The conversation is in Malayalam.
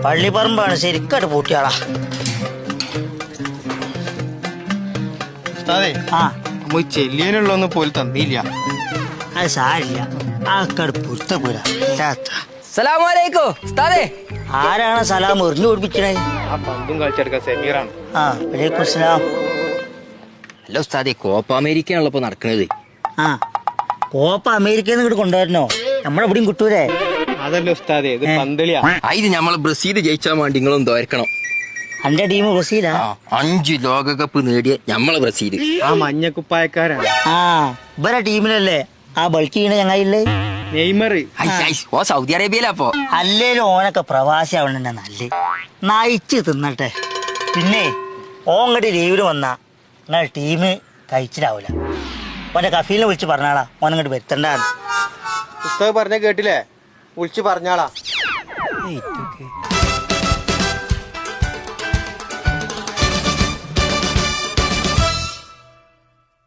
പള്ളിപ്പറമ്പാണ് ശരിക്കായിട്ട് പൂട്ടിയാളാ. ആ ചെല്ലിയനുള്ളൊന്നും പോലും തന്നില്ല. അത് സാരില്ല, ആൾക്കാട് പുറത്തുപോരാ. ആരാണ് സലാം എറിഞ്ഞു പിടിപ്പിക്കണേ? ആ പന്തും കളിച്ചെടുക്കാൻ സെമീറാണ്. ആ വലൈക്കും സലാം. അല്ല ഉസ്താദെ, കോപ്പ അമേരിക്കയാണല്ലോ ഇപ്പൊ നടക്കണത്. ആ കോപ്പ അമേരിക്കയിൽ നിന്ന് ഇങ്ങോട്ട് കൊണ്ടുവരണോ? നമ്മളെവിടെയും കിട്ടൂലേ? അതല്ല ഉസ്താദെ, ഇത് പന്തളിയാ. ഇത് നമ്മളെ ബ്രസീൽ ജയിച്ചാൻ വേണ്ടി നിങ്ങളും തോർക്കണം. എന്റെ ടീം ബ്രസീലാ. 5 ലോകകപ്പ് നേടിയ നമ്മളെ ബ്രസീല്. ആ മഞ്ഞക്കുപ്പായക്കാരാണ്. ആ ഇവരെ ടീമിലല്ലേ ആ ബൾക്കി ചെയ്യണ ചങ്ങായില്ലേ നെയ്മർ. ഓ സൗദി അറേബ്യയിലാപ്പോ. അല്ലേലും ഓനൊക്കെ പ്രവാസി ആവണ നല്ല നയിച്ച് തിന്നട്ടെ. പിന്നെ ഓങ്ങടി ലീവില് വന്നാ നിങ്ങൾ ടീം കഴിച്ചിലാവൂല. ഓന്റെ കഫീലിനെ വിളിച്ച് പറഞ്ഞാളാ ഓനങ്ങോട്ട് വരുത്തണ്ടാണ്. ഉസ്താദ് പറഞ്ഞ കേട്ടില്ലേ? വിളിച്ചു പറഞ്ഞാളാ.